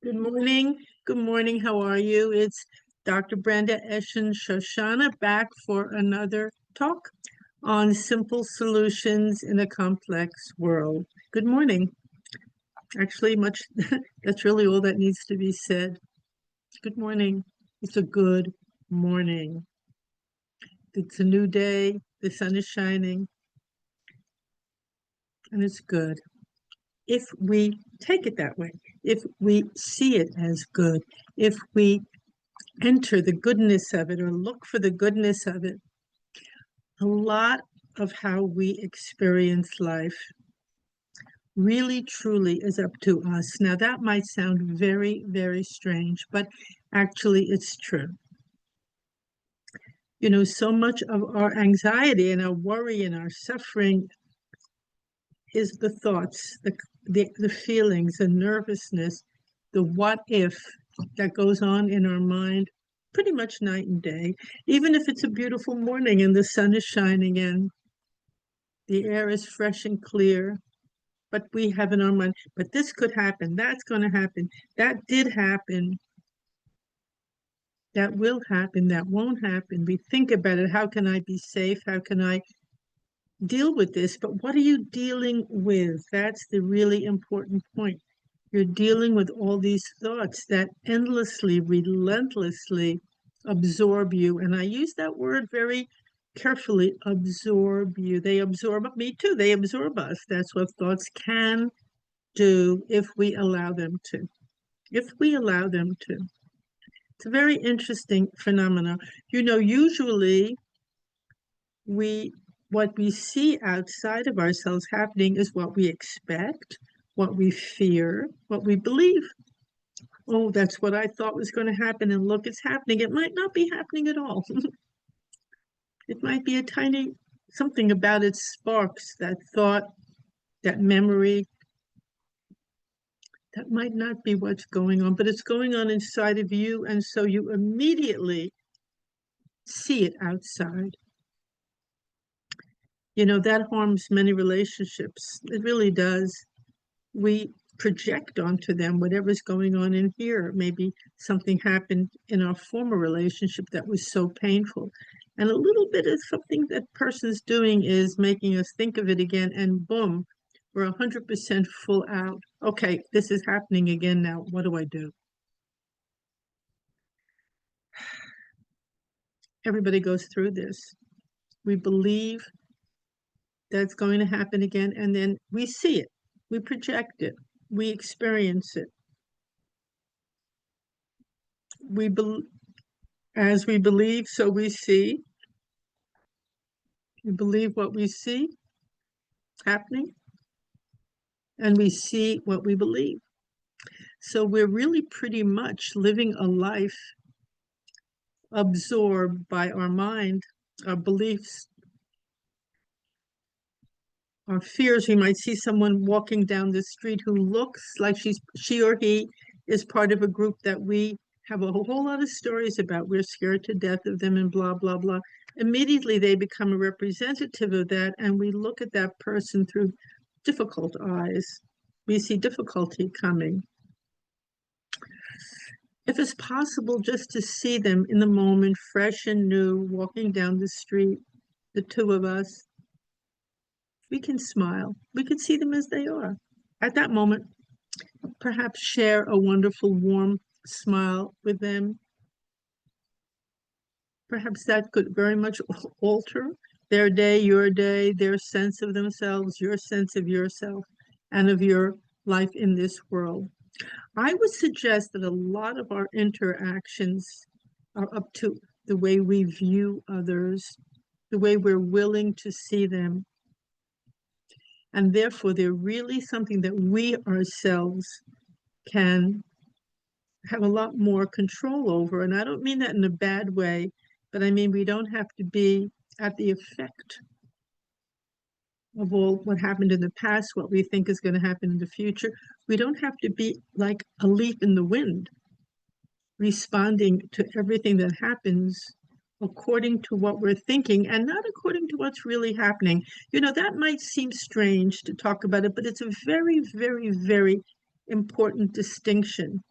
Good morning. Good morning. How are you? It's Dr. Brenda Eshin Shoshana back for another talk on simple solutions in a complex world. Good morning. Actually, that's really all that needs to be said. Good morning. It's a good morning. It's a new day. The sun is shining and it's good. If we take it that way, if we see it as good, if we enter the goodness of it or look for the goodness of it, a lot of how we experience life really truly is up to us. Now, that might sound very, very strange, but actually it's true. You know, so much of our anxiety and our worry and our suffering is the thoughts, the feelings, the nervousness, the what if that goes on in our mind pretty much night and day, even if it's a beautiful morning and the sun is shining and the air is fresh and clear, but we have in our mind, but this could happen, that's going to happen, that did happen, that will happen, that won't happen. We think about it. How can I be safe? How can I deal with this? But what are you dealing with? That's the really important point. You're dealing with all these thoughts that endlessly, relentlessly absorb you. And I use that word very carefully, absorb you. They absorb me too. They absorb us. That's what thoughts can do if we allow them to. If we allow them to. It's a very interesting phenomenon. You know, usually what we see outside of ourselves happening is what we expect, what we fear, what we believe. Oh, that's what I thought was going to happen, and look, it's happening. It might not be happening at all. It might be a tiny something about it sparks that thought, that memory. That might not be what's going on, but it's going on inside of you, and so you immediately see it outside. You know, that harms many relationships. It really does. We project onto them whatever's going on in here. Maybe something happened in our former relationship that was so painful. And a little bit of something that person's doing is making us think of it again, and boom, we're 100% full out. Okay, this is happening again now. What do I do? Everybody goes through this. We believe that's going to happen again, and then we see it, we project it, we experience it. We as we believe, so we see. We believe what we see happening, and we see what we believe. So we're really pretty much living a life absorbed by our mind, our beliefs, our fears. We might see someone walking down the street who looks like she or he is part of a group that we have a whole lot of stories about. We're scared to death of them and blah, blah, blah. Immediately they become a representative of that, and we look at that person through difficult eyes. We see difficulty coming. If it's possible just to see them in the moment, fresh and new, walking down the street, the two of us, we can smile. We can see them as they are. At that moment, perhaps share a wonderful, warm smile with them. Perhaps that could very much alter their day, your day, their sense of themselves, your sense of yourself, and of your life in this world. I would suggest that a lot of our interactions are up to the way we view others, the way we're willing to see them. And therefore, they're really something that we ourselves can have a lot more control over. And I don't mean that in a bad way, but I mean we don't have to be at the effect of all what happened in the past, what we think is going to happen in the future. We don't have to be like a leaf in the wind, responding to everything that happens according to what we're thinking and not according to what's really happening. You know, that might seem strange to talk about it, but it's a very, very, very important distinction.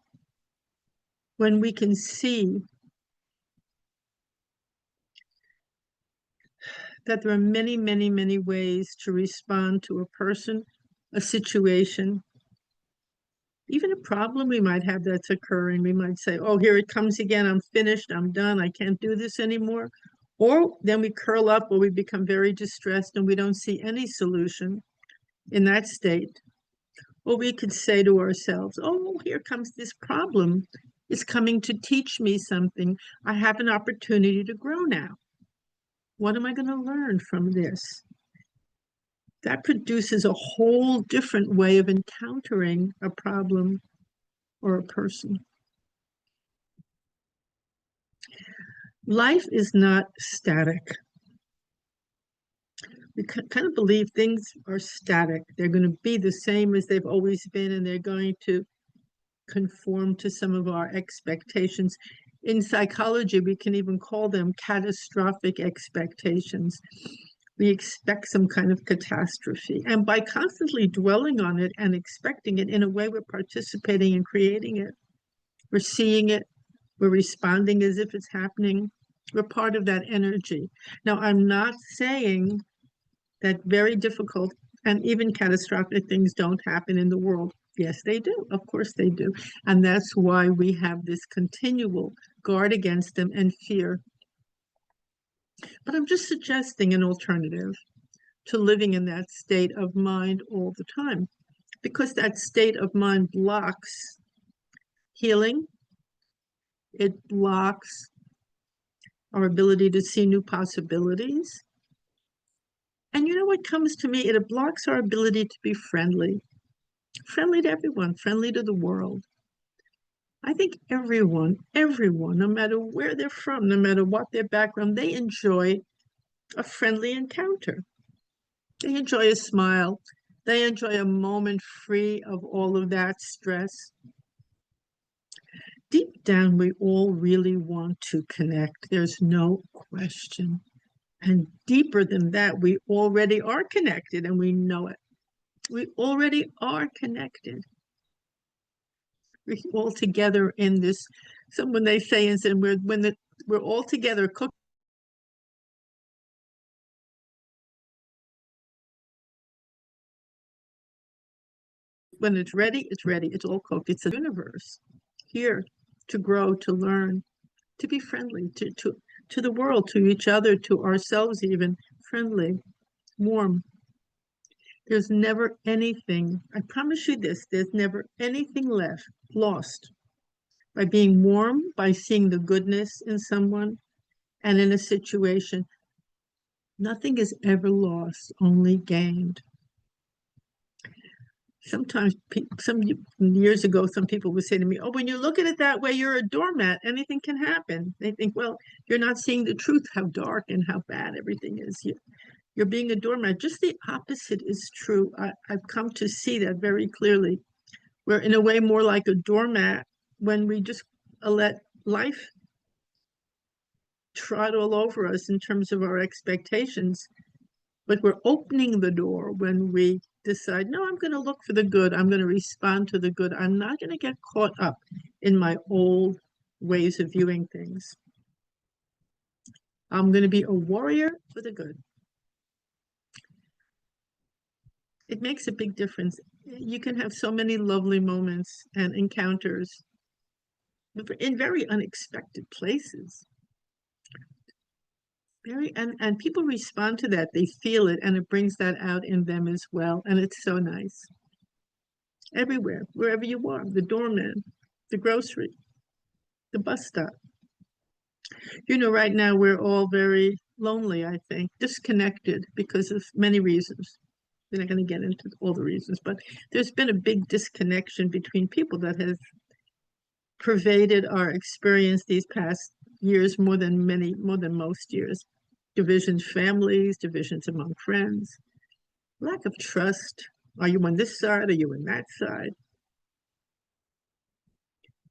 when we can see that there are many, many, many ways to respond to a person, a situation, even a problem we might have that's occurring. We might say, oh, here it comes again. I'm finished. I'm done. I can't do this anymore. Or then we curl up or we become very distressed and we don't see any solution in that state. Or we could say to ourselves, oh, here comes this problem. It's coming to teach me something. I have an opportunity to grow now. What am I going to learn from this? That produces a whole different way of encountering a problem or a person. Life is not static. We kind of believe things are static. They're going to be the same as they've always been, and they're going to conform to some of our expectations. In psychology, we can even call them catastrophic expectations. We expect some kind of catastrophe. And by constantly dwelling on it and expecting it, in a way, we're participating in creating it. We're seeing it. We're responding as if it's happening. We're part of that energy. Now, I'm not saying that very difficult and even catastrophic things don't happen in the world. Yes, they do. Of course they do. And that's why we have this continual guard against them and fear. But I'm just suggesting an alternative to living in that state of mind all the time, because that state of mind blocks healing. It blocks our ability to see new possibilities. And you know what comes to me? It blocks our ability to be friendly to everyone, friendly to the world. I think everyone, no matter where they're from, no matter what their background, they enjoy a friendly encounter. They enjoy a smile. They enjoy a moment free of all of that stress. Deep down, we all really want to connect. There's no question. And deeper than that, we already are connected and we know it. We already are connected. We're all together in this. So when they say, and we're all together cooking, when it's ready, it's ready. It's all cooked. It's a universe here to grow, to learn, to be friendly, to the world, to each other, to ourselves, even friendly, warm. There's never anything, I promise you this, there's never anything lost by being warm, by seeing the goodness in someone and in a situation. Nothing is ever lost, only gained. Sometimes, some years ago, some people would say to me, oh, when you look at it that way, you're a doormat. Anything can happen. They think, well, you're not seeing the truth, how dark and how bad everything is. You're being a doormat. Just the opposite is true. I've come to see that very clearly. We're in a way more like a doormat when we just let life trot all over us in terms of our expectations. But we're opening the door when we decide, no, I'm going to look for the good. I'm going to respond to the good. I'm not going to get caught up in my old ways of viewing things. I'm going to be a warrior for the good. It makes a big difference. You can have so many lovely moments and encounters in very unexpected places. And people respond to that. They feel it, and it brings that out in them as well. And it's so nice. Everywhere, wherever you are, the doorman, the grocery, the bus stop. Right now we're all very lonely, I think, disconnected because of many reasons. We're not going to get into all the reasons, but there's been a big disconnection between people that has pervaded our experience these past years more than most years. Divisions, families, divisions among friends, lack of trust. Are you on this side? Are you on that side?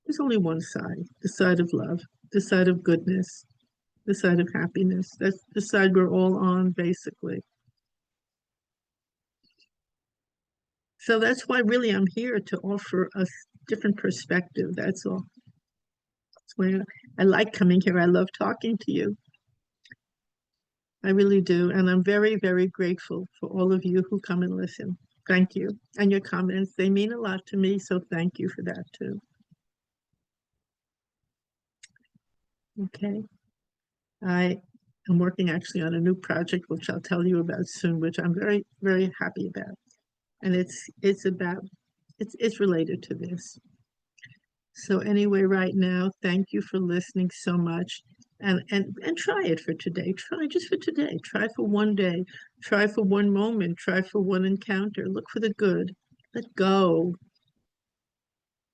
There's only one side, the side of love, the side of goodness, the side of happiness. That's the side we're all on, basically. So that's why really I'm here to offer a different perspective. That's all. why I like coming here. I love talking to you. I really do. And I'm very, very grateful for all of you who come and listen. Thank you. And your comments, they mean a lot to me. So thank you for that too. Okay. I am working actually on a new project, which I'll tell you about soon, which I'm very, very happy about. And it's related to this. So anyway, right now, thank you for listening so much. And try it for today. Try just for today. Try for one day. Try for one moment. Try for one encounter. Look for the good. Let go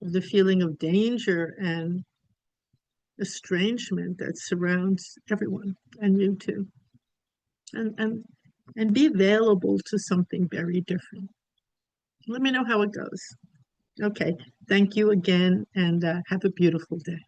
of the feeling of danger and estrangement that surrounds everyone and you too. And and be available to something very different. Let me know how it goes. Okay. Thank you again and have a beautiful day.